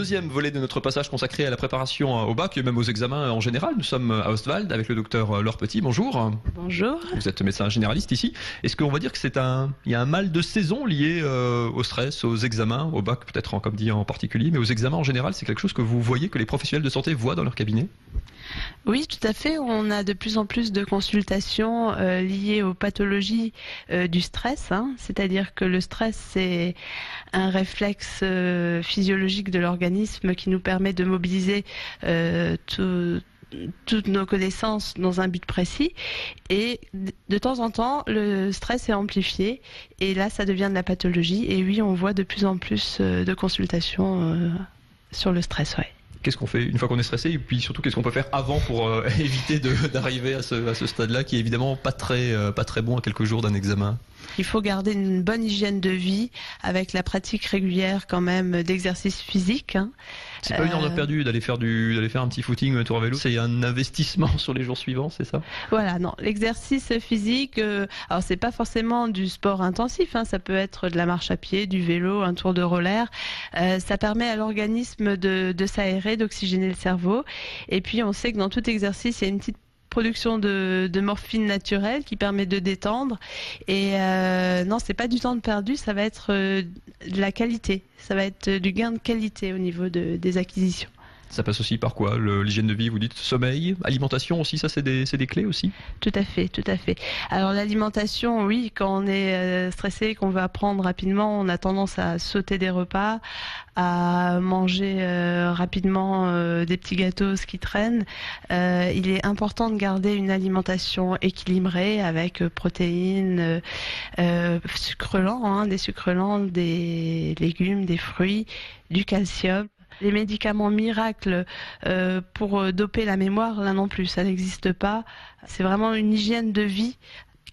deuxième volet de notre passage consacré à la préparation au bac et même aux examens en général. Nous sommes à Ostwald avec le docteur Laure Petit. Bonjour. Bonjour. Vous êtes médecin généraliste ici. Est-ce qu'on va dire que il y a un mal de saison lié au stress, aux examens, au bac peut-être comme dit en particulier, mais aux examens en général, c'est quelque chose que vous voyez, que les professionnels de santé voient dans leur cabinet? Oui, tout à fait. On a de plus en plus de consultations liées aux pathologies du stress. C'est-à-dire que le stress, c'est un réflexe physiologique de l'organisme qui nous permet de mobiliser toutes nos connaissances dans un but précis. Et de temps en temps, le stress est amplifié. Et là, ça devient de la pathologie. Et oui, on voit de plus en plus de consultations sur le stress. Ouais. Qu'est-ce qu'on fait une fois qu'on est stressé, et puis surtout qu'est-ce qu'on peut faire avant pour éviter d'arriver à ce stade-là qui est évidemment pas très bon à quelques jours d'un examen? Il faut garder une bonne hygiène de vie avec la pratique régulière quand même d'exercice physique. C'est pas une heure de perdu d'aller faire un petit footing, un tour à vélo. C'est un investissement sur les jours suivants, c'est ça? Voilà, non. L'exercice physique, alors c'est pas forcément du sport intensif, ça peut être de la marche à pied, du vélo, un tour de roller. Ça permet à l'organisme de s'aérer, d'oxygéner le cerveau. Et puis on sait que dans tout exercice, il y a une petite production de morphine naturelle qui permet de détendre. Et non, c'est pas du temps de perdu, ça va être de la qualité. Ça va être du gain de qualité au niveau des acquisitions. Ça passe aussi par quoi? L'hygiène de vie, vous dites sommeil, alimentation aussi, ça c'est des clés aussi? Tout à fait, tout à fait. Alors l'alimentation, oui, quand on est stressé, qu'on veut apprendre rapidement, on a tendance à sauter des repas, à manger rapidement des petits gâteaux qui traînent. Il est important de garder une alimentation équilibrée avec protéines, sucres lents, des sucres lents, des légumes, des fruits, du calcium. Les médicaments miracles pour doper la mémoire, là non plus, ça n'existe pas. C'est vraiment une hygiène de vie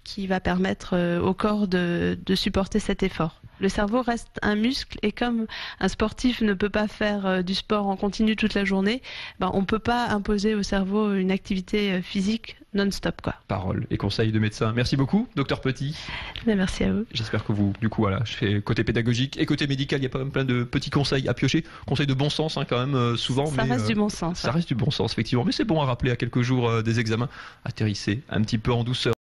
qui va permettre au corps de supporter cet effort. Le cerveau reste un muscle et comme un sportif ne peut pas faire du sport en continu toute la journée, on ne peut pas imposer au cerveau une activité physique non-stop. Paroles et conseils de médecin. Merci beaucoup, docteur Petit. Merci à vous. J'espère que vous, du coup, voilà, je fais côté pédagogique et côté médical, il y a pas même plein de petits conseils à piocher. Conseils de bon sens quand même, souvent. Ça reste du bon sens. Ça reste du bon sens, effectivement. Mais c'est bon à rappeler à quelques jours des examens. Atterrissez un petit peu en douceur.